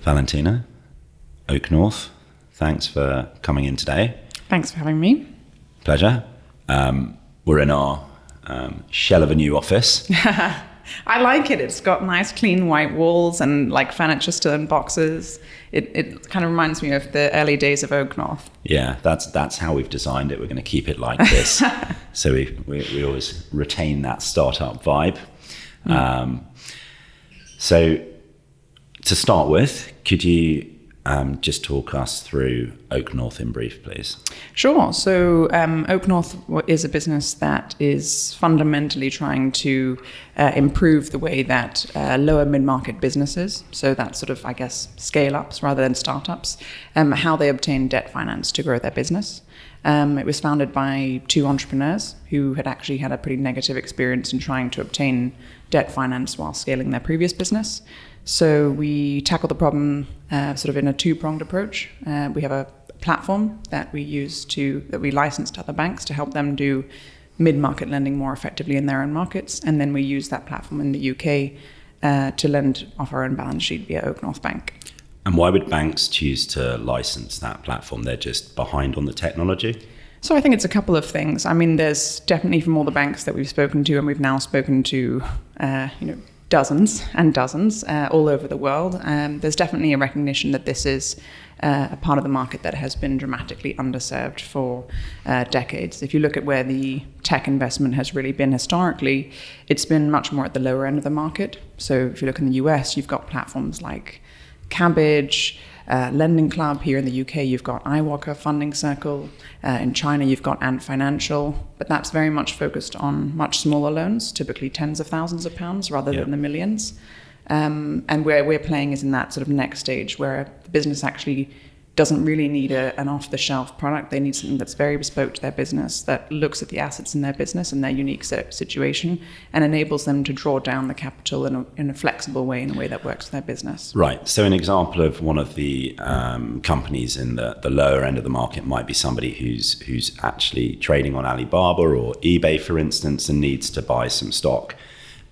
Valentina, OakNorth, thanks for coming in today. Thanks for having me. Pleasure. We're in our shell of a new office. I like it. It's got nice clean white walls and like furniture still in boxes. It kind of reminds me of the early days of OakNorth. Yeah, that's how we've designed it. We're going to keep it like this. So we always retain that startup vibe. So to start with, could you just talk us through OakNorth in brief, please? Sure. So OakNorth is a business that is fundamentally trying to improve the way that lower mid-market businesses, so that sort of, I guess, scale-ups rather than startups, how they obtain debt finance to grow their business. It was founded by two entrepreneurs who had actually had a pretty negative experience in trying to obtain debt finance while scaling their previous business. So we tackle the problem sort of in a two-pronged approach. We have a platform that we license to other banks to help them do mid-market lending more effectively in their own markets. And then we use that platform in the UK to lend off our own balance sheet via OakNorth Bank. And why would banks choose to license that platform? They're just behind on the technology? So I think it's a couple of things. I mean, there's definitely from all the banks that we've spoken to, and we've now spoken to, dozens and dozens all over the world. There's definitely a recognition that this is a part of the market that has been dramatically underserved for decades. If you look at where the tech investment has really been historically, it's been much more at the lower end of the market. So if you look in the US, you've got platforms like Cabbage, Lending Club. Here in the UK, you've got iWalker, Funding Circle. In China, you've got Ant Financial. But that's very much focused on much smaller loans, typically tens of thousands of pounds rather than the millions. And where we're playing is in that sort of next stage where the business actually doesn't really need an off-the-shelf product. They need something that's very bespoke to their business, that looks at the assets in their business and their unique situation and enables them to draw down the capital in a flexible way, in a way that works for their business. Right. So an example of one of the companies in the lower end of the market might be somebody who's actually trading on Alibaba or eBay, for instance, and needs to buy some stock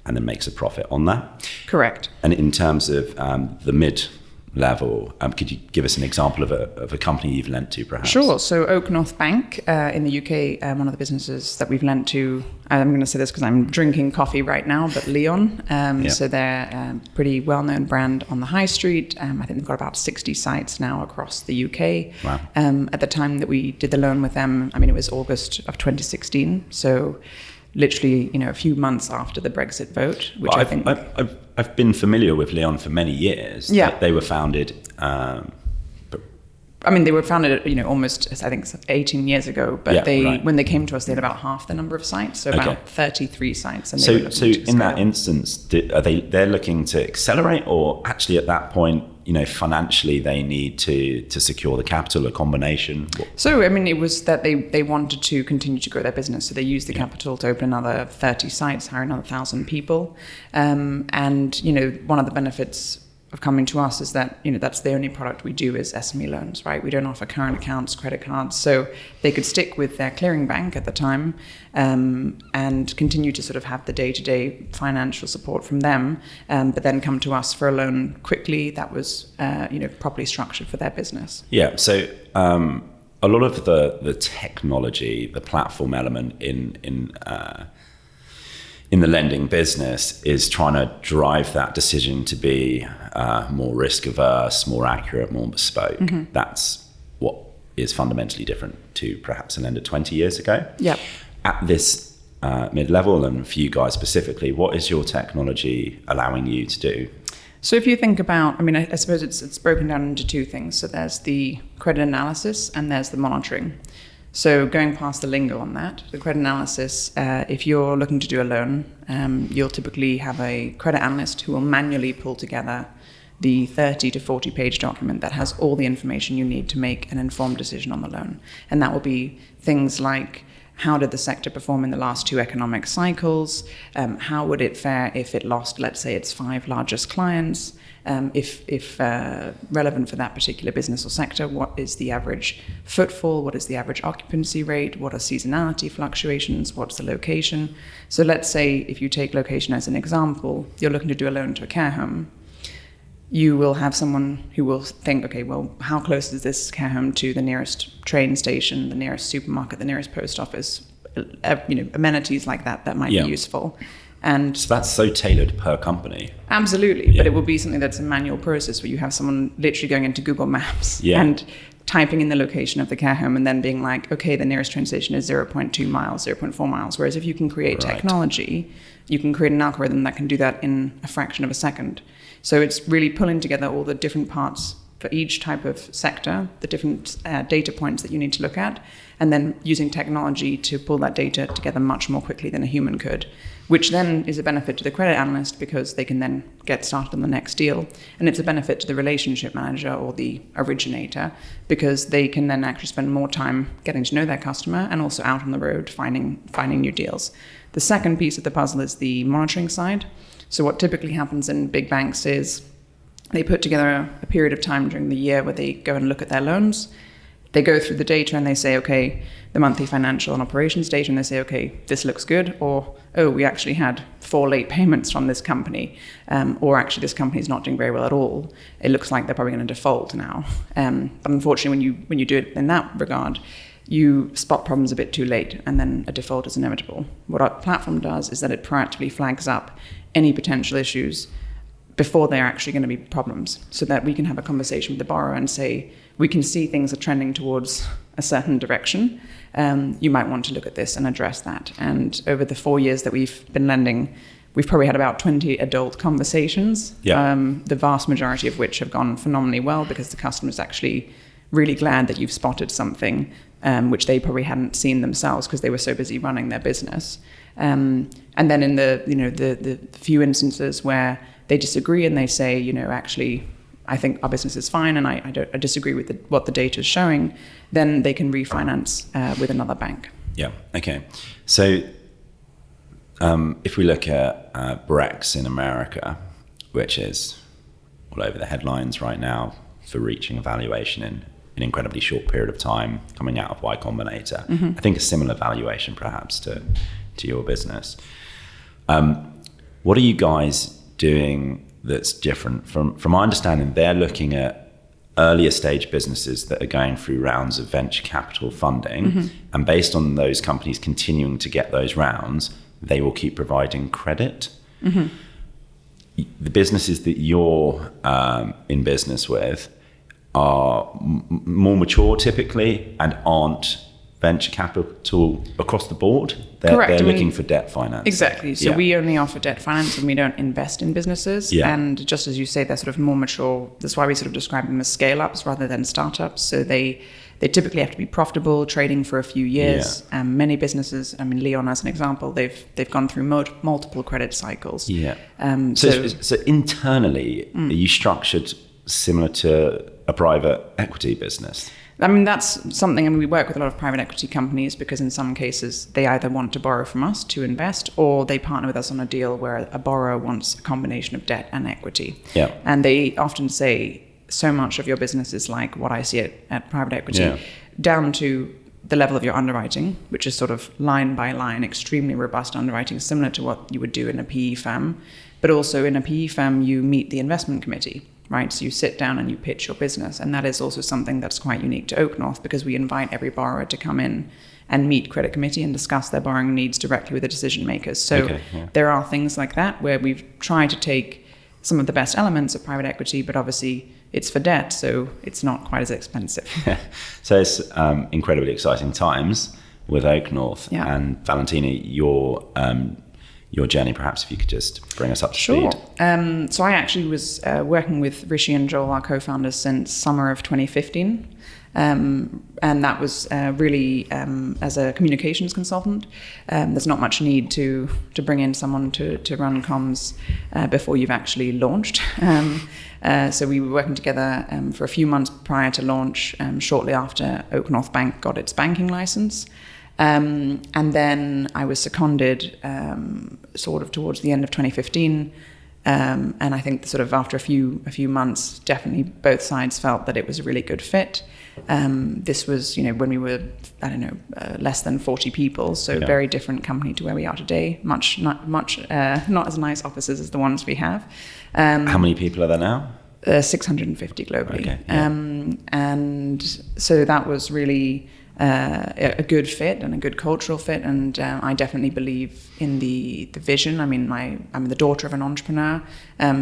and then makes a profit on that. Correct. And in terms of the mid-level, could you give us an example of a company you've lent to, perhaps? Sure. So OakNorth Bank in the UK, one of the businesses that we've lent to, I'm going to say this because I'm drinking coffee right now, but Leon. So they're a pretty well-known brand on the high street. I think they've got about 60 sites now across the UK. Wow. At the time that we did the loan with them, I mean, it was August of 2016. So literally, a few months after the Brexit vote, which well, I think... I've been familiar with Leon for many years. Yeah. They were founded... they were founded, almost, I think, 18 years ago. But when they came to us, they had about half the number of sites, so about 33 sites. And so in that instance, they're looking to accelerate, or actually at that point, financially they need to secure the capital, a combination? So, it was that they wanted to continue to grow their business. So they used the capital to open another 30 sites, hire another 1,000 people. And, one of the benefits of coming to us is that, that's the only product we do is SME loans, right? We don't offer current accounts, credit cards. So they could stick with their clearing bank at the time and continue to sort of have the day-to-day financial support from them, but then come to us for a loan quickly that was, properly structured for their business. Yeah. So a lot of the technology, the platform element in the lending business is trying to drive that decision to be more risk averse, more accurate, more bespoke. Mm-hmm. That's what is fundamentally different to perhaps a lender 20 years ago. Yep. At this mid-level, and for you guys specifically, what is your technology allowing you to do? So if you think about, I suppose it's broken down into two things. So there's the credit analysis and there's the monitoring. So going past the lingo on that, the credit analysis, if you're looking to do a loan, you'll typically have a credit analyst who will manually pull together the 30 to 40 page document that has all the information you need to make an informed decision on the loan. And that will be things like, how did the sector perform in the last two economic cycles? How would it fare if it lost, let's say, its 5 largest clients? If relevant for that particular business or sector, what is the average footfall? What is the average occupancy rate? What are seasonality fluctuations? What's the location? So let's say if you take location as an example, you're looking to do a loan to a care home. you will have someone who will think, okay, well, how close is this care home to the nearest train station, the nearest supermarket, the nearest post office, amenities like that might be useful. And so that's so tailored per company. Absolutely, but it will be something that's a manual process where you have someone literally going into Google Maps and typing in the location of the care home and then being like, okay, the nearest train station is 0.2 miles, 0.4 miles. Whereas if you can create technology, you can create an algorithm that can do that in a fraction of a second. So it's really pulling together all the different parts for each type of sector, the different data points that you need to look at, and then using technology to pull that data together much more quickly than a human could, which then is a benefit to the credit analyst because they can then get started on the next deal. And it's a benefit to the relationship manager or the originator because they can then actually spend more time getting to know their customer and also out on the road finding new deals. The second piece of the puzzle is the monitoring side. So what typically happens in big banks is they put together a period of time during the year where they go and look at their loans. They go through the data and they say, okay, the monthly financial and operations data, and they say, okay, this looks good, or, oh, we actually had 4 late payments from this company, or actually this company is not doing very well at all. It looks like they're probably going to default now. But unfortunately, when you do it in that regard, you spot problems a bit too late, and then a default is inevitable. What our platform does is that it proactively flags up any potential issues before they're actually going to be problems, so that we can have a conversation with the borrower and say, we can see things are trending towards a certain direction. You might want to look at this and address that. And over the 4 years that we've been lending, we've probably had about 20 adult conversations, the vast majority of which have gone phenomenally well because the customer's actually really glad that you've spotted something which they probably hadn't seen themselves because they were so busy running their business. And then in the few instances where they disagree and they say, actually, I think our business is fine and I disagree with what the data is showing, then they can refinance with another bank. Yeah, okay. So if we look at Brex in America, which is all over the headlines right now for reaching a valuation in an incredibly short period of time coming out of Y Combinator, I think a similar valuation perhaps to your business. What are you guys doing that's different? From my understanding, they're looking at earlier stage businesses that are going through rounds of venture capital funding, and based on those companies continuing to get those rounds, they will keep providing credit. The businesses that you're in business with are more mature typically and aren't venture capital across the board. They're looking for debt finance. Exactly. So we only offer debt finance and we don't invest in businesses. And just as you say, they're sort of more mature. That's why we sort of describe them as scale-ups rather than startups. So they typically have to be profitable, trading for a few years. Many businesses, I mean, Leon as an example, they've gone through multiple credit cycles. So internally, are you structured similar to a private equity business? I mean, that's something, I mean, we work with a lot of private equity companies because in some cases they either want to borrow from us to invest or they partner with us on a deal where a borrower wants a combination of debt and equity. And they often say so much of your business is like what I see at private equity, down to the level of your underwriting, which is sort of line by line, extremely robust underwriting, similar to what you would do in a PE firm. But also in a PE firm, you meet the investment committee. Right, so you sit down and you pitch your business, and that is also something that's quite unique to OakNorth because we invite every borrower to come in and meet credit committee and discuss their borrowing needs directly with the decision makers. So there are things like that where we've tried to take some of the best elements of private equity, but obviously it's for debt, so it's not quite as expensive. So it's incredibly exciting times with OakNorth. And Valentina, your journey, perhaps if you could just bring us up to speed. So I actually was working with Rishi and Joel, our co-founders, since summer of 2015. And that was really as a communications consultant. There's not much need to bring in someone to run comms before you've actually launched. So we were working together for a few months prior to launch, shortly after OakNorth Bank got its banking license. And then I was seconded sort of towards the end of 2015. And I think sort of after a few months, definitely both sides felt that it was a really good fit. This was, when we were, less than 40 people. So very different company to where we are today. Not as nice offices as the ones we have. How many people are there now? 650 globally. Okay, yeah. And so that was really a good fit and a good cultural fit. And I definitely believe in the vision. I mean, I'm the daughter of an entrepreneur.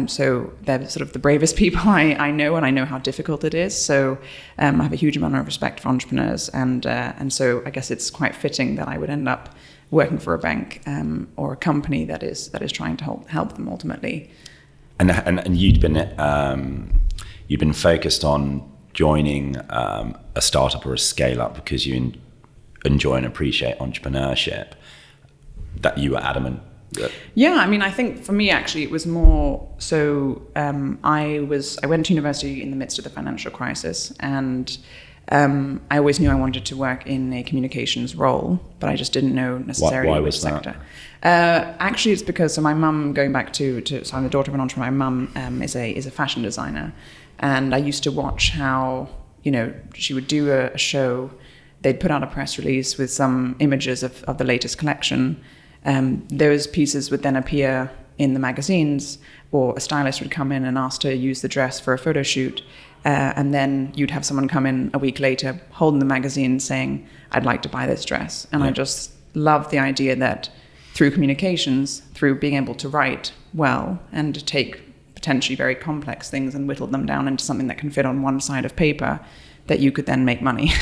So they're sort of the bravest people I know, and I know how difficult it is. So I have a huge amount of respect for entrepreneurs. And so I guess it's quite fitting that I would end up working for a bank or a company that is trying to help them ultimately. And you'd been focused on joining a startup or a scale-up because you enjoy and appreciate entrepreneurship, that you were adamant that... Yeah, I mean, I think for me, actually, it was more so I went to university in the midst of the financial crisis, and I always knew I wanted to work in a communications role, but I just didn't know necessarily which sector. Actually, it's because, so my mum, going back to so I'm the daughter of an entrepreneur, my mum is a fashion designer. And I used to watch how, she would do a show, they'd put out a press release with some images of the latest collection. Those pieces would then appear in the magazines, or a stylist would come in and ask to use the dress for a photo shoot. And then you'd have someone come in a week later holding the magazine saying, I'd like to buy this dress. And I just love the idea that through communications, through being able to write well and to take potentially very complex things and whittle them down into something that can fit on one side of paper, that you could then make money.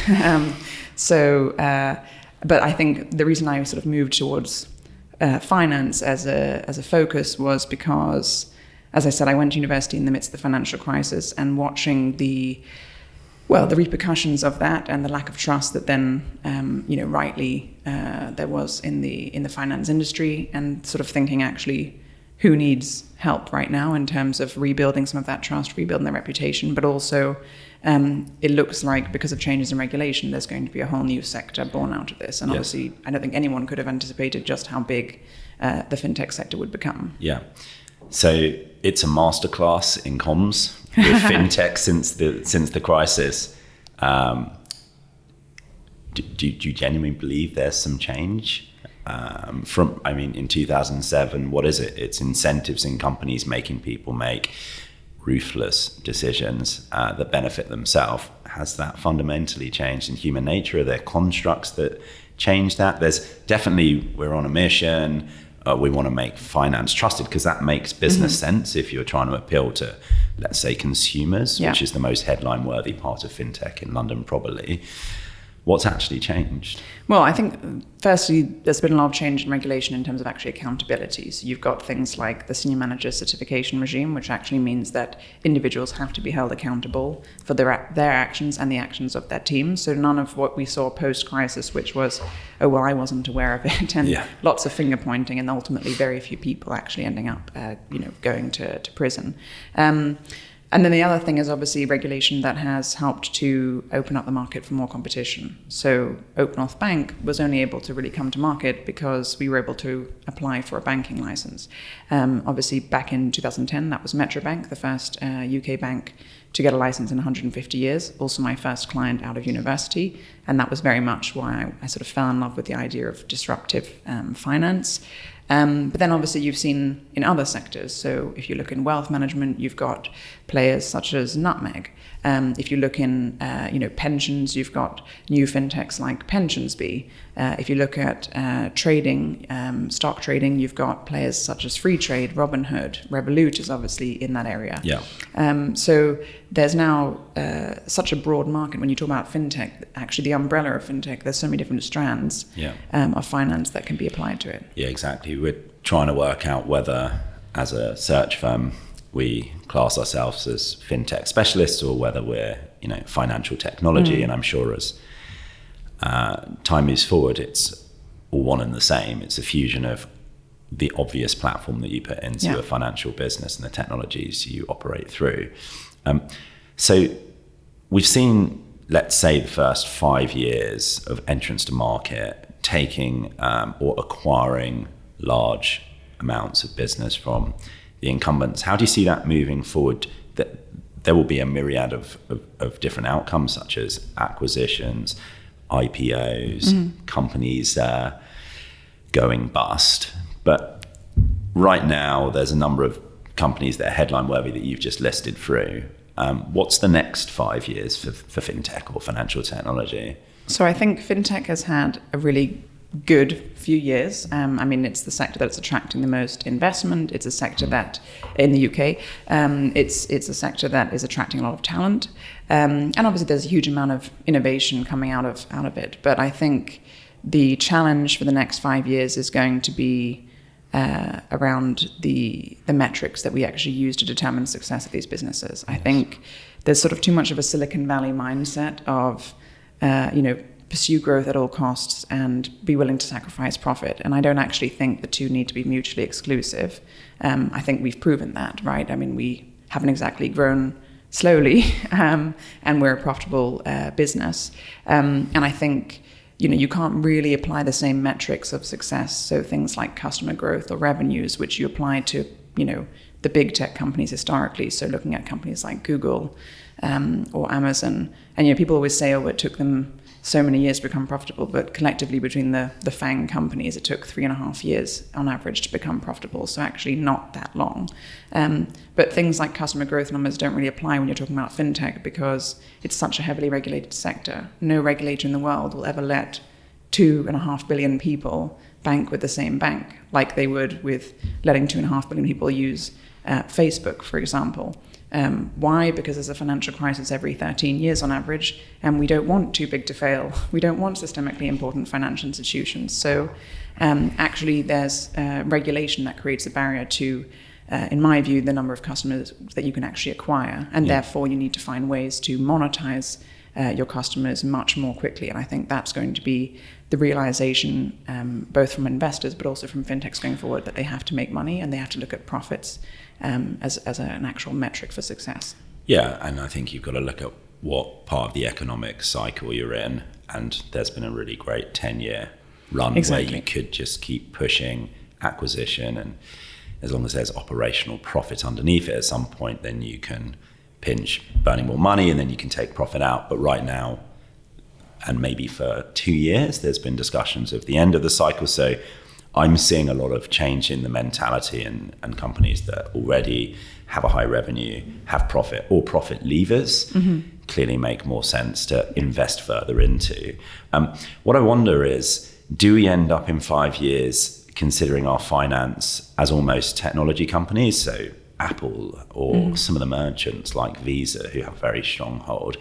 But I think the reason I sort of moved towards finance as a focus was because, as I said, I went to university in the midst of the financial crisis, and watching the repercussions of that and the lack of trust that then, rightly there was in the finance industry, and sort of thinking, actually, who needs help right now in terms of rebuilding some of that trust, rebuilding their reputation, but also it looks like because of changes in regulation, there's going to be a whole new sector born out of this. And obviously, I don't think anyone could have anticipated just how big the fintech sector would become. Yeah. So it's a masterclass in comms with fintech since the crisis. Do you genuinely believe there's some change? In 2007, what is it? It's incentives in companies making people make ruthless decisions that benefit themselves. Has that fundamentally changed in human nature? Are there constructs that change that? There's definitely, we're on a mission. We want to make finance trusted because that makes business sense if you're trying to appeal to, let's say, consumers, which is the most headline-worthy part of fintech in London, probably. What's actually changed? Well, I think, firstly, there's been a lot of change in regulation in terms of actually accountability. So you've got things like the senior manager certification regime, which actually means that individuals have to be held accountable for their actions and the actions of their team. So none of what we saw post-crisis, which was, I wasn't aware of it, and lots of finger pointing, and ultimately very few people actually ending up, going to prison. And then the other thing is obviously regulation that has helped to open up the market for more competition. So OakNorth Bank was only able to really come to market because we were able to apply for a banking license. Obviously back in 2010, that was Metro Bank, the first UK bank to get a license in 150 years. Also my first client out of university. And that was very much why I sort of fell in love with the idea of disruptive finance. But then obviously you've seen in other sectors. So if you look in wealth management, you've got players such as Nutmeg. If you look in pensions, you've got new fintechs like PensionsBee. If you look at trading, stock trading, you've got players such as Free Trade, Robinhood, Revolut is obviously in that area. Yeah. So there's now such a broad market. When you talk about fintech, actually the umbrella of fintech, there's so many different strands of finance that can be applied to it. Yeah, exactly. We're trying to work out whether, as a search firm, we class ourselves as fintech specialists or whether we're, financial technology. And I'm sure as time moves forward, it's all one and the same. It's a fusion of the obvious platform that you put into a financial business and the technologies you operate through. So we've seen, let's say, the first 5 years of entrance to market taking or acquiring large amounts of business from the incumbents. How do you see that moving forward? That there will be a myriad of different outcomes, such as acquisitions, IPOs, companies going bust. But right now, there's a number of companies that are headline worthy that you've just listed through, what's the next 5 years for fintech or financial technology? So I think fintech has had a really good few years. I mean, it's the sector that's attracting the most investment. It's a sector that, in the UK, it's a sector that is attracting a lot of talent. And obviously there's a huge amount of innovation coming out of it. But I think the challenge for the next 5 years is going to be around the metrics that we actually use to determine the success of these businesses. I think there's sort of too much of a Silicon Valley mindset of, pursue growth at all costs and be willing to sacrifice profit. And I don't actually think the two need to be mutually exclusive. I think we've proven that, right? I mean, we haven't exactly grown slowly, and we're a profitable business. And I think, you can't really apply the same metrics of success. So things like customer growth or revenues, which you apply to, the big tech companies historically. So looking at companies like Google or Amazon. And, people always say, it took them so many years to become profitable, but collectively between the FANG companies, it took 3.5 years on average to become profitable. So actually not that long. But things like customer growth numbers don't really apply when you're talking about fintech because it's such a heavily regulated sector. No regulator in the world will ever let 2.5 billion people bank with the same bank like they would with letting 2.5 billion people use Facebook, for example. Why? Because there's a financial crisis every 13 years on average, and we don't want too big to fail. We don't want systemically important financial institutions. So actually there's regulation that creates a barrier to, in my view, the number of customers that you can actually acquire. And therefore you need to find ways to monetize your customers much more quickly. And I think that's going to be the realization, both from investors, but also from fintechs going forward, that they have to make money and they have to look at profits as an actual metric for success. Yeah, and I think you've got to look at what part of the economic cycle you're in. And there's been a really great 10-year run where you could just keep pushing acquisition. And as long as there's operational profit underneath it at some point, then you can pinch burning more money and then you can take profit out. But right now, and maybe for 2 years, there's been discussions of the end of the cycle. So I'm seeing a lot of change in the mentality and companies that already have a high revenue, have profit or profit levers, clearly make more sense to invest further into. What I wonder is, do we end up in 5 years considering our finance as almost technology companies? So Apple or some of the merchants like Visa who have a very strong hold,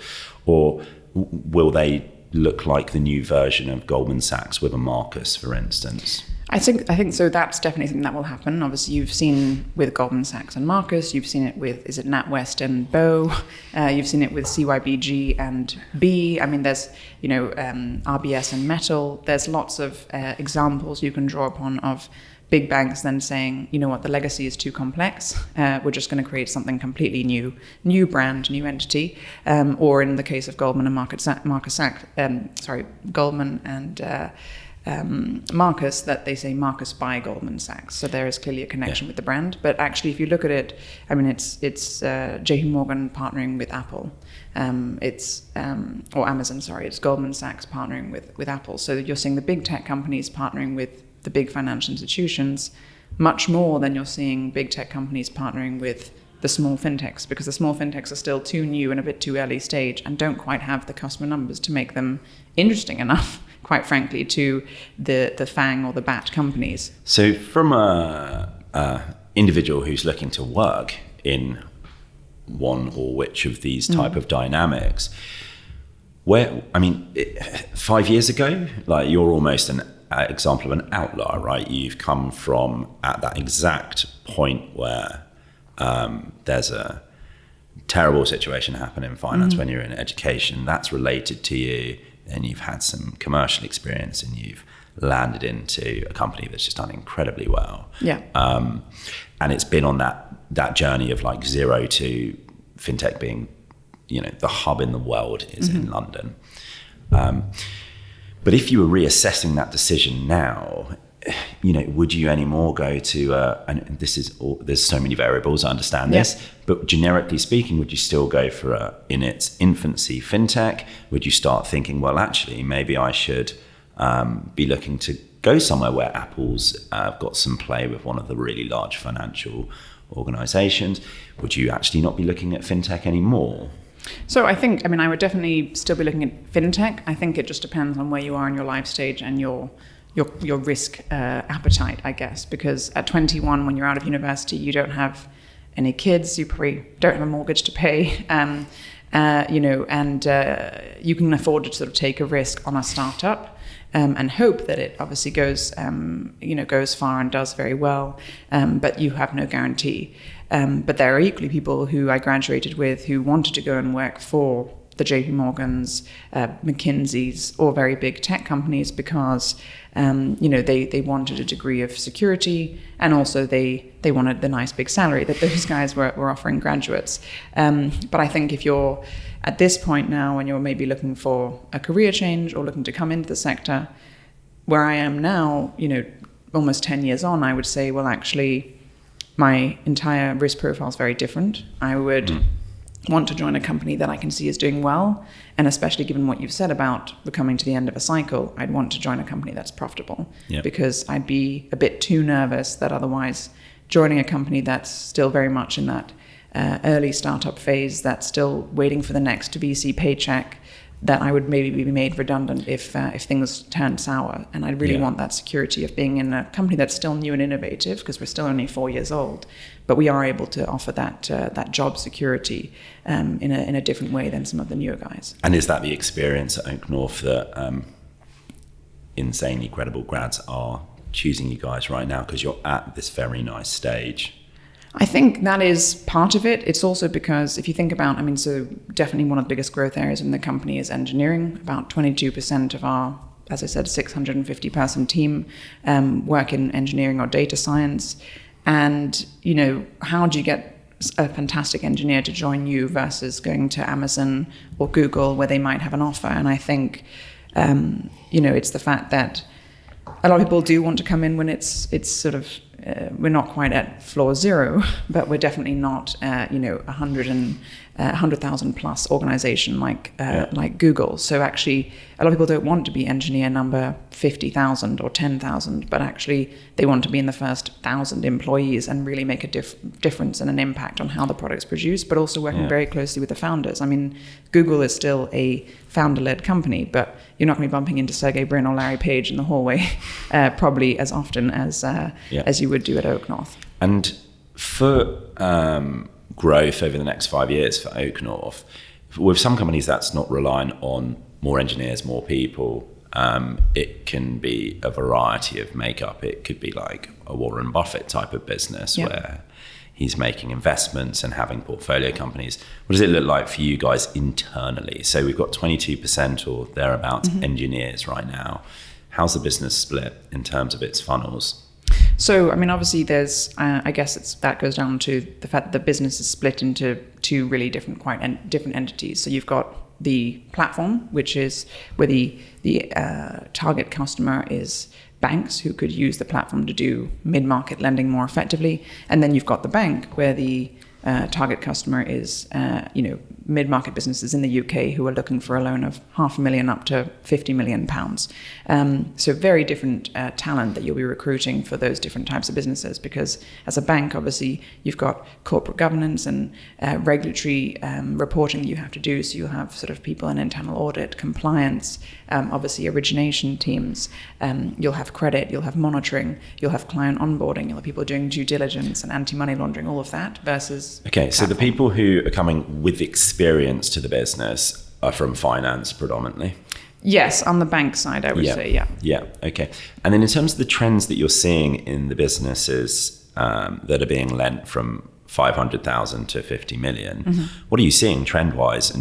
or will they look like the new version of Goldman Sachs with a Marcus, for instance? I think so. That's definitely something that will happen. Obviously, you've seen with Goldman Sachs and Marcus. You've seen it with, is it NatWest and Bow? You've seen it with CYBG and B. I mean, there's RBS and Metal. There's lots of examples you can draw upon of big banks then saying, you know what, the legacy is too complex. We're just going to create something completely new brand, new entity. Or in the case of Goldman and Goldman and Marcus, that they say Marcus by Goldman Sachs. So there is clearly a connection with the brand. But actually, if you look at it, I mean, it's JP Morgan partnering with Apple. Or Amazon, sorry. It's Goldman Sachs partnering with Apple. So you're seeing the big tech companies partnering with the big financial institutions much more than you're seeing big tech companies partnering with the small fintechs, because the small fintechs are still too new and a bit too early stage and don't quite have the customer numbers to make them interesting enough, quite frankly, to the FANG or the BAT companies. So from a individual who's looking to work in one or which of these type of dynamics, 5 years ago, like, you're almost an example of an outlier, right? You've come from at that exact point where there's a terrible situation happen in finance when you're in education. That's related to you, and you've had some commercial experience, and you've landed into a company that's just done incredibly well. Yeah. And it's been on that journey of like zero to fintech being, the hub in the world is in London. But if you were reassessing that decision now, would you anymore go to, and there's so many variables, I understand this, but generically speaking, would you still go for in its infancy fintech? Would you start thinking, well, actually, maybe I should be looking to go somewhere where Apple's got some play with one of the really large financial organizations. Would you actually not be looking at FinTech anymore? So I would definitely still be looking at FinTech. I think it just depends on where you are in your life stage and your risk appetite, I guess. Because at 21, when you're out of university, you don't have any kids, you probably don't have a mortgage to pay, you can afford to sort of take a risk on a startup. And hope that it obviously goes far and does very well, but you have no guarantee. But there are equally people who I graduated with who wanted to go and work for the JP Morgans, McKinseys, or very big tech companies because they wanted a degree of security, and also they wanted the nice big salary that those guys were offering graduates. But I think if you're at this point now and you're maybe looking for a career change or looking to come into the sector, where I am now, almost 10 years on, I would say, well, actually, my entire risk profile is very different. I would want to join a company that I can see is doing well, and especially given what you've said about we're coming to the end of a cycle, I'd want to join a company that's profitable, because I'd be a bit too nervous that otherwise joining a company that's still very much in that early startup phase, that's still waiting for the next VC paycheck, that I would maybe be made redundant if things turn sour. And I really want that security of being in a company that's still new and innovative, because we're still only 4 years old, but we are able to offer that job security in a different way than some of the newer guys. And is that the experience at OakNorth that insanely credible grads are choosing you guys right now because you're at this very nice stage? I think that is part of it. It's also because if you think about, so definitely one of the biggest growth areas in the company is engineering. About 22% of our, as I said, 650 person team work in engineering or data science. And, how do you get a fantastic engineer to join you versus going to Amazon or Google where they might have an offer? And I think, it's the fact that a lot of people do want to come in when it's sort of, we're not quite at floor zero, but we're definitely not, 100,000 plus organization like Google. So actually, a lot of people don't want to be engineer number 50,000 or 10,000, but actually they want to be in the first 1,000 employees and really make a difference and an impact on how the product's produced, but also working very closely with the founders. Google is still a founder-led company, but you're not going to be bumping into Sergey Brin or Larry Page in the hallway probably as often as you would do at OakNorth. And for growth over the next 5 years for OakNorth, with some companies that's not relying on more engineers, more people. It can be a variety of makeup. It could be like a Warren Buffett type of business where he's making investments and having portfolio companies. What does it look like for you guys internally? So we've got 22% or thereabouts engineers right now. How's the business split in terms of its funnels? So, obviously there's, I guess that goes down to the fact that the business is split into two really different entities. So you've got the platform, which is where the target customer is banks who could use the platform to do mid-market lending more effectively. And then you've got the bank where the target customer is, mid-market businesses in the UK who are looking for a loan of £500,000 up to £50 million. So very different talent that you'll be recruiting for those different types of businesses, because as a bank, obviously, you've got corporate governance and regulatory reporting that you have to do. So you'll have sort of people in internal audit, compliance, obviously origination teams. You'll have credit, you'll have monitoring, you'll have client onboarding, you'll have people doing due diligence and anti-money laundering, all of that versus... Okay, so the people who are coming with experience to the business are from finance predominantly? Yes, on the bank side, I would say, Yeah, okay. And then in terms of the trends that you're seeing in the businesses that are being lent from 500,000 to 50 million, what are you seeing trend-wise?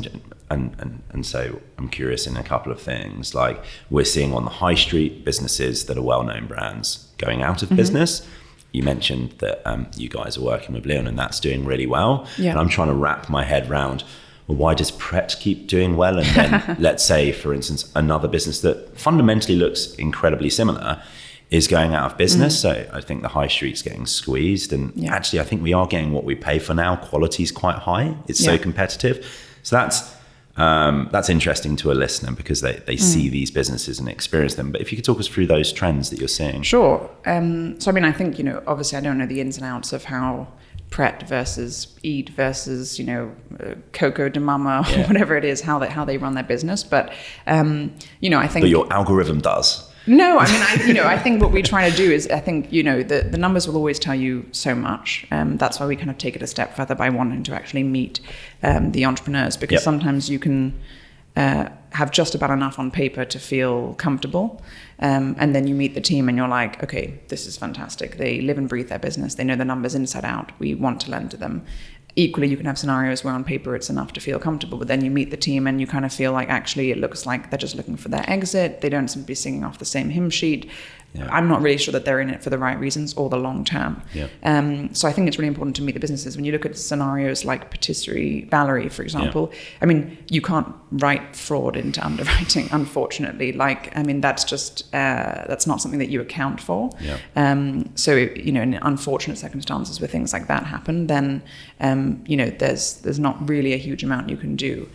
And so I'm curious in a couple of things. Like we're seeing on the high street businesses that are well-known brands going out of business. You mentioned that you guys are working with Leon and that's doing really well. Yeah. And I'm trying to wrap my head around, well, why does Pret keep doing well? And then let's say, for instance, another business that fundamentally looks incredibly similar is going out of business. So I think the high street's getting squeezed. And actually, I think we are getting what we pay for now. Quality is quite high. It's so competitive. So that's interesting to a listener because they see these businesses and experience them. But if you could talk us through those trends that you're seeing. Sure. So, I think, obviously I don't know the ins and outs of how Pret versus Eat versus, Coco de Mama, or whatever it is, how they run their business. But, I think... But your algorithm does. No, I think what we try to do is, the numbers will always tell you so much. That's why we kind of take it a step further by wanting to actually meet the entrepreneurs, because sometimes you can have just about enough on paper to feel comfortable. And then you meet the team and you're like, okay, this is fantastic. They live and breathe their business. They know the numbers inside out. We want to lend to them. Equally, you can have scenarios where on paper it's enough to feel comfortable, but then you meet the team and you kind of feel like actually it looks like they're just looking for their exit. They don't seem to be singing off the same hymn sheet. Yeah. I'm not really sure that they're in it for the right reasons or the long term. Yeah. So I think it's really important to meet the businesses. When you look at scenarios like Patisserie Valerie, for example, you can't write fraud into underwriting, unfortunately. That's just, that's not something that you account for. Yeah. So, in unfortunate circumstances where things like that happen, then, there's not really a huge amount you can do.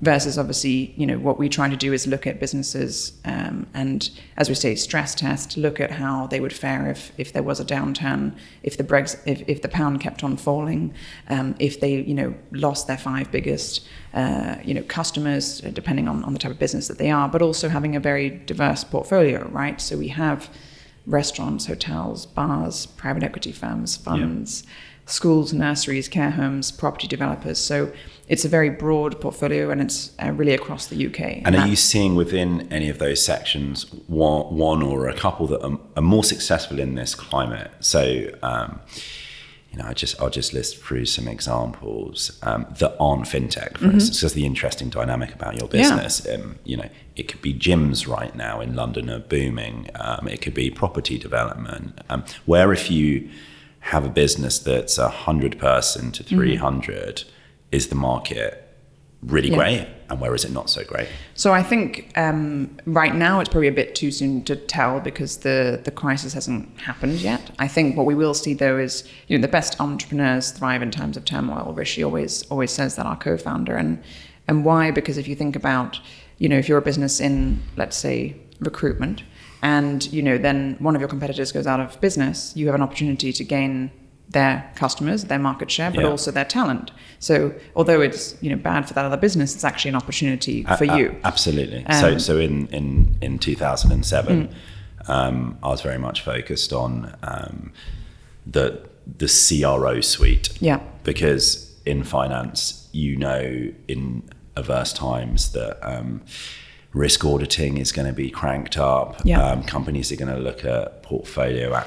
Versus obviously, what we try to do is look at businesses and, as we say, stress test, look at how they would fare if there was a downturn, if the pound kept on falling, if they lost their 5 biggest customers, depending on the type of business that they are, but also having a very diverse portfolio, right? So we have restaurants, hotels, bars, private equity firms, funds, schools, nurseries, care homes, property developers. So it's a very broad portfolio, and it's really across the UK. And are you seeing within any of those sections one or a couple that are more successful in this climate? So, I'll just list through some examples that aren't FinTech, for instance, because the interesting dynamic about your business, it could be gyms right now in London are booming. It could be property development, where if you have a business that's 100 person to 300, is the market really great, and where is it not so great? So I think right now it's probably a bit too soon to tell because the crisis hasn't happened yet. I think what we will see though is the best entrepreneurs thrive in times of turmoil. Rishi always says that, our co-founder, and why? Because if you think about if you're a business in, let's say, recruitment, and then one of your competitors goes out of business, you have an opportunity to gain their customers, their market share, but also their talent. So although it's bad for that other business, it's actually an opportunity for you. Absolutely. So in 2007, I was very much focused on the CRO suite. Yeah. Because in finance, in averse times that risk auditing is going to be cranked up. Yeah. Companies are going to look at portfolio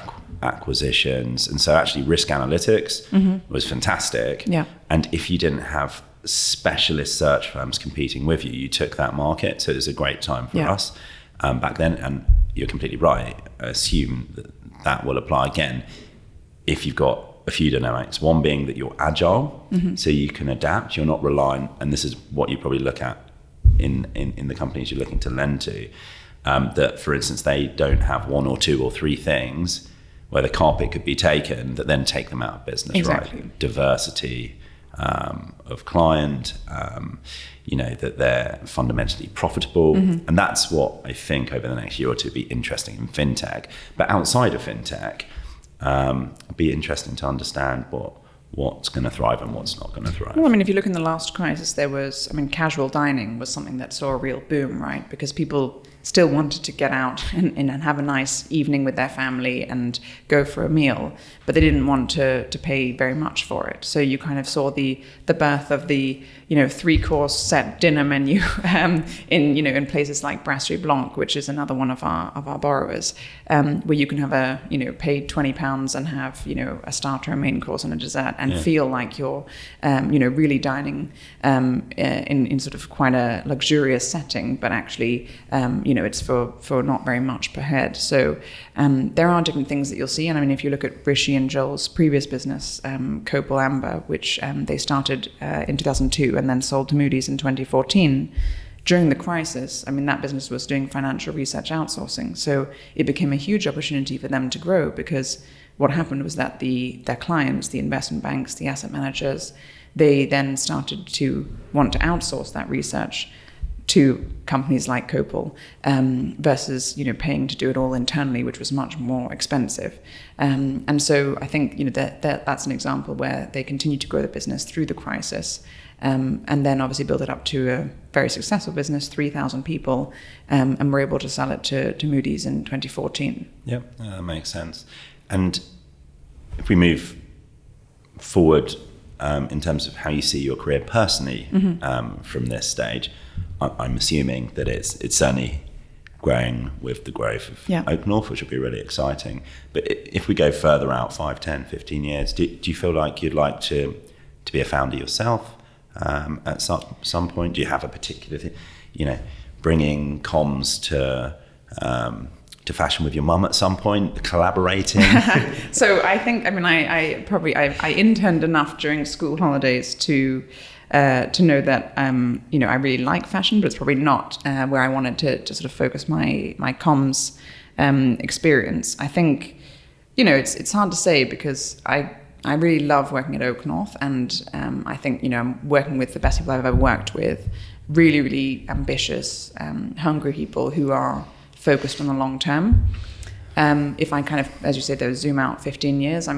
acquisitions. And so actually risk analytics was fantastic. Yeah. And if you didn't have specialist search firms competing with you, you took that market. So it was a great time for us back then. And you're completely right. I assume that will apply again if you've got a few dynamics. One being that you're agile, so you can adapt. You're not reliant, and this is what you probably look at in the companies you're looking to lend to, that for instance they don't have 1 or 2 or 3 things where the carpet could be taken that then take them out of business. Exactly. Right? Diversity of client, that they're fundamentally profitable, and that's what I think over the next year or two would be interesting in FinTech. But outside of FinTech, it'd be interesting to understand what's going to thrive and what's not going to thrive. Well, if you look in the last crisis, there was, casual dining was something that saw a real boom, right? Because people still wanted to get out and have a nice evening with their family and go for a meal, but they didn't want to pay very much for it. So you kind of saw the birth of the 3-course set dinner menu in places like Brasserie Blanc, which is another one of our borrowers, where you can have pay £20 and have a starter, a main course, and a dessert, and feel like you're really dining in sort of quite a luxurious setting, but actually it's for not very much per head. So there are different things that you'll see. And if you look at Rishi and Joel's previous business, Copal Amber, which they started in 2002 and then sold to Moody's in 2014, during the crisis, that business was doing financial research outsourcing. So it became a huge opportunity for them to grow, because what happened was that their clients, the investment banks, the asset managers, they then started to want to outsource that research to companies like Copal, versus, paying to do it all internally, which was much more expensive. And so I think, that's an example where they continue to grow the business through the crisis, and then obviously build it up to a very successful business, 3,000 people, and we're able to sell it to Moody's in 2014. Yeah, that makes sense. And if we move forward in terms of how you see your career personally, from this stage, I'm assuming that it's certainly growing with the growth of OakNorth, which will be really exciting. But if we go further out, 5, 10, 15 years, do you feel like you'd like to be a founder yourself at some point? Do you have a particular thing, bringing comms to fashion with your mum at some point, collaborating? So I think, I interned enough during school holidays to know that, I really like fashion, but it's probably not where I wanted to sort of focus my comms experience. I think, it's hard to say because I really love working at OakNorth, and I think, I'm working with the best people I've ever worked with, really, really ambitious, hungry people who are focused on the long term. If I kind of, as you say, though, zoom out 15 years,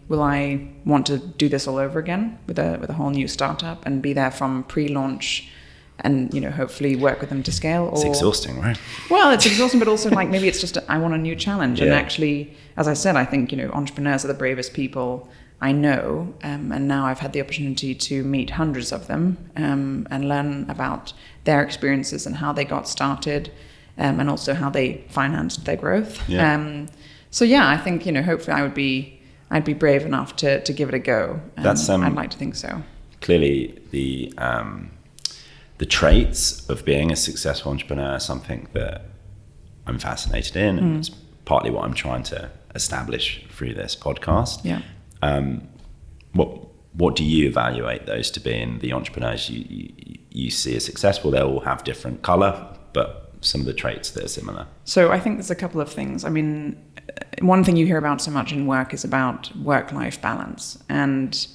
will I want to do this all over again with a whole new startup and be there from pre-launch and, hopefully work with them to scale? It's exhausting, right? Well, it's exhausting, but also maybe it's just I want a new challenge. And actually, as I said, I think, entrepreneurs are the bravest people I know. And now I've had the opportunity to meet hundreds of them and learn about their experiences and how they got started. And also how they financed their growth. Yeah. I think, hopefully I'd be brave enough to give it a go. I'd like to think so. Clearly the traits of being a successful entrepreneur are something that I'm fascinated in, and it's partly what I'm trying to establish through this podcast. Yeah. What do you evaluate those to be in the entrepreneurs you see as successful? They all have different color, but some of the traits that are similar. So I think there's a couple of things. One thing you hear about so much in work is about work-life balance. And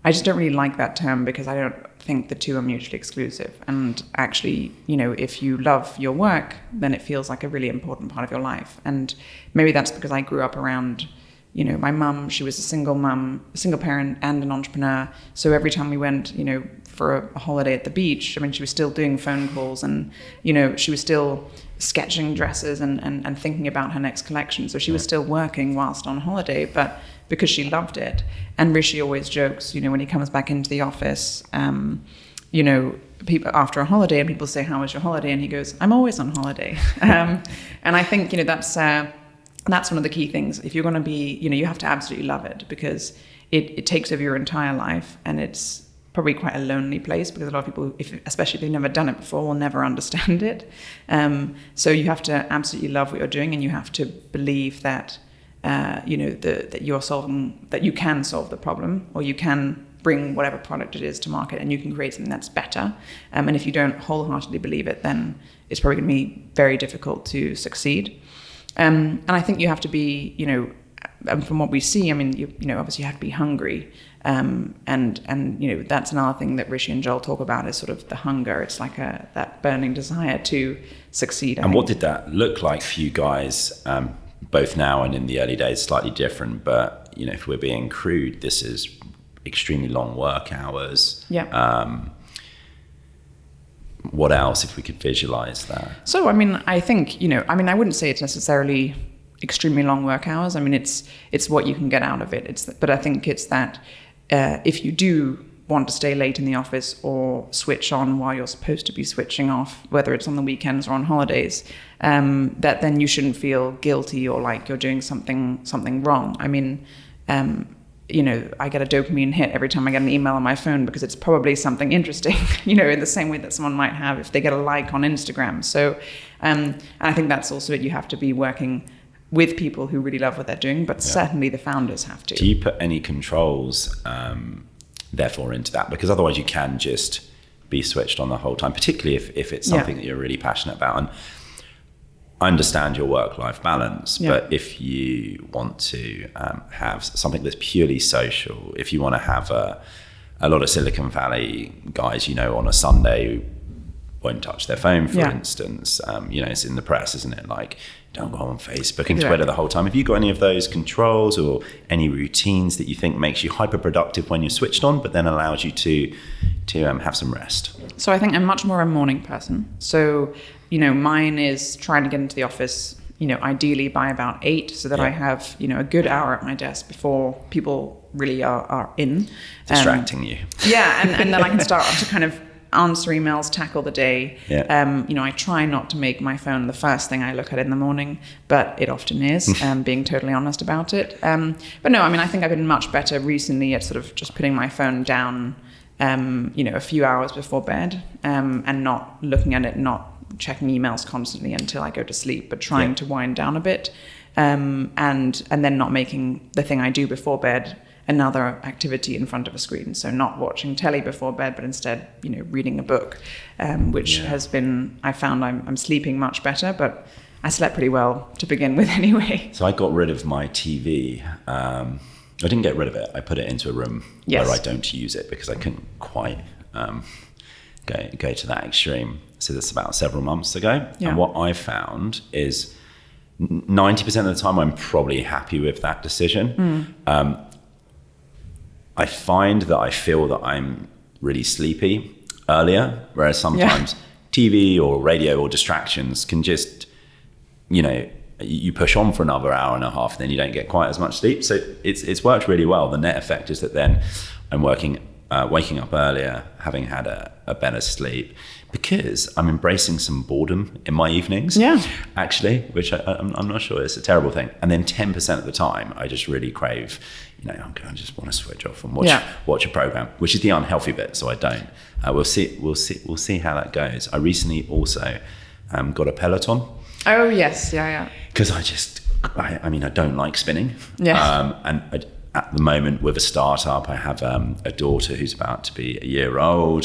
I just don't really like that term because I don't think the two are mutually exclusive. And actually, if you love your work, then it feels like a really important part of your life. And maybe that's because I grew up around, my mum, she was a single parent and an entrepreneur. So every time we went, for a holiday at the beach, she was still doing phone calls and, she was still sketching dresses and thinking about her next collection. So she was still working whilst on holiday, but because she loved it. And Rishi always jokes, when he comes back into the office, people after a holiday and people say, how was your holiday? And he goes, I'm always on holiday. And I think, that's one of the key things. If you're going to be, you have to absolutely love it because it takes over your entire life, and it's probably quite a lonely place because a lot of people, especially if they've never done it before, will never understand it. So you have to absolutely love what you're doing, and you have to believe that, that you can solve the problem, or you can bring whatever product it is to market, and you can create something that's better. And if you don't wholeheartedly believe it, then it's probably going to be very difficult to succeed. And I think you have to be, from what we see, obviously you have to be hungry. And that's another thing that Rishi and Joel talk about is sort of the hunger. It's like that burning desire to succeed. And what did that look like for you guys, both now and in the early days, slightly different, but, if we're being crude, this is extremely long work hours. Yeah. What else, if we could visualize that? So, I think, I wouldn't say it's necessarily extremely long work hours. It's what you can get out of it. But I think it's that if you do want to stay late in the office or switch on while you're supposed to be switching off, whether it's on the weekends or on holidays, that then you shouldn't feel guilty or like you're doing something wrong. I get a dopamine hit every time I get an email on my phone because it's probably something interesting, in the same way that someone might have if they get a like on Instagram. So, and I think that's also it. You have to be working with people who really love what they're doing, but certainly the founders have to. Do you put any controls, therefore, into that? Because otherwise you can just be switched on the whole time, particularly if it's something that you're really passionate about. And I understand your work-life balance, but if you want to have something that's purely social, if you want to have a lot of Silicon Valley guys, on a Sunday won't touch their phone, for Yeah. instance. It's in the press, isn't it? Like, don't go on Facebook and Exactly. Twitter the whole time. Have you got any of those controls or any routines that you think makes you hyper productive when you're switched on, but then allows you to have some rest? So I think I'm much more a morning person. So, mine is trying to get into the office, ideally by about 8, so that I have, a good hour at my desk before people really are in. Distracting you. Yeah, and then I can start to kind of answer emails, tackle the day. Yeah. I try not to make my phone the first thing I look at in the morning, but it often is, being totally honest about it. But no, I think I've been much better recently at sort of just putting my phone down, a few hours before bed, and not looking at it, not checking emails constantly until I go to sleep, but trying to wind down a bit, and then not making the thing I do before bed another activity in front of a screen. So not watching telly before bed, but instead, reading a book, which has been, I found I'm sleeping much better, but I slept pretty well to begin with anyway. So I got rid of my TV. I didn't get rid of it. I put it into a room where I don't use it because I couldn't quite go to that extreme. So that's about several months ago. Yeah. And what I found is 90% of the time I'm probably happy with that decision. I find that I feel that I'm really sleepy earlier, whereas sometimes TV or radio or distractions can just, you push on for another hour and a half, and then you don't get quite as much sleep. So it's worked really well. The net effect is that then I'm waking up earlier, having had a better sleep, because I'm embracing some boredom in my evenings, actually, which I'm not sure is a terrible thing. And then 10% of the time, I just really crave, I just want to switch off and watch a program, which is the unhealthy bit. So I don't. We'll see how that goes. I recently also got a Peloton. Oh yes, yeah. Because I don't like spinning. Yeah. At the moment, with a startup, I have a daughter who's about to be a year old.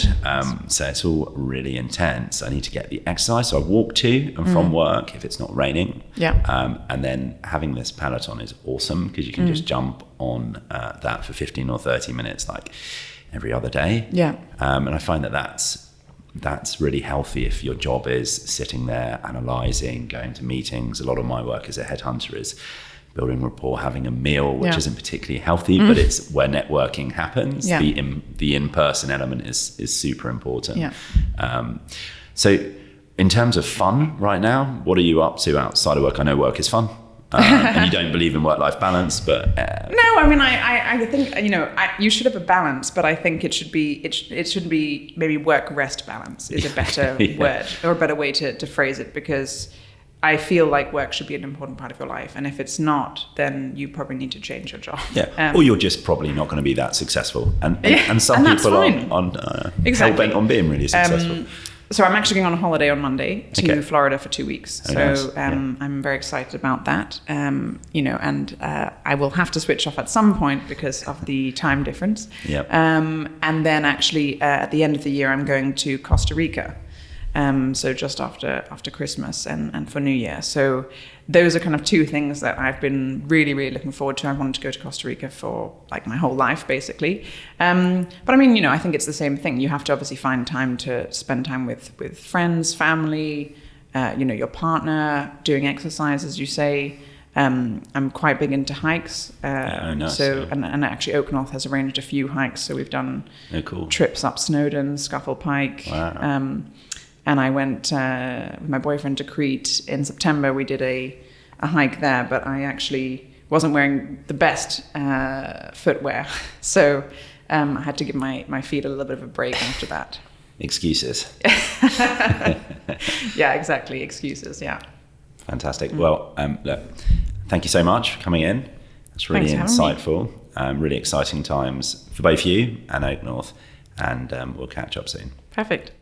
So it's all really intense. I need to get the exercise. So I walk to and from work if it's not raining. Yeah. And then having this Peloton is awesome because you can just jump on that for 15 or 30 minutes, like every other day. Yeah. And I find that's really healthy if your job is sitting there analysing, going to meetings. A lot of my work as a headhunter is building rapport, having a meal, which isn't particularly healthy, but it's where networking happens. Yeah. The in-person element is super important. Yeah. So in terms of fun right now, what are you up to outside of work? I know work is fun. And you don't believe in work-life balance, but no, I think you should have a balance, but I think it should be maybe work-rest balance is a better word or a better way to phrase it, because I feel like work should be an important part of your life, and if it's not, then you probably need to change your job. Yeah, or you're just probably not going to be that successful, and some people are hell-bent on being really successful. So I'm actually going on a holiday on Monday to Florida for 2 weeks. Oh, nice. I'm very excited about that. And I will have to switch off at some point because of the time difference. Yep. And then actually at the end of the year, I'm going to Costa Rica. So just after Christmas and for New Year. So those are kind of two things that I've been really, really looking forward to. I wanted to go to Costa Rica for like my whole life, basically. But I think it's the same thing. You have to obviously find time to spend time with friends, family, your partner, doing exercise, as you say. I'm quite big into hikes. Nice. So, and actually OakNorth has arranged a few hikes. So we've done trips up Snowdon, Scuffle Pike. Wow. And I went with my boyfriend to Crete in September. We did a hike there, but I actually wasn't wearing the best footwear. So I had to give my feet a little bit of a break after that. Excuses. Yeah, exactly. Excuses, yeah. Fantastic. Well, look, thank you so much for coming in. It's really insightful. Really exciting times for both you and OakNorth. And we'll catch up soon. Perfect.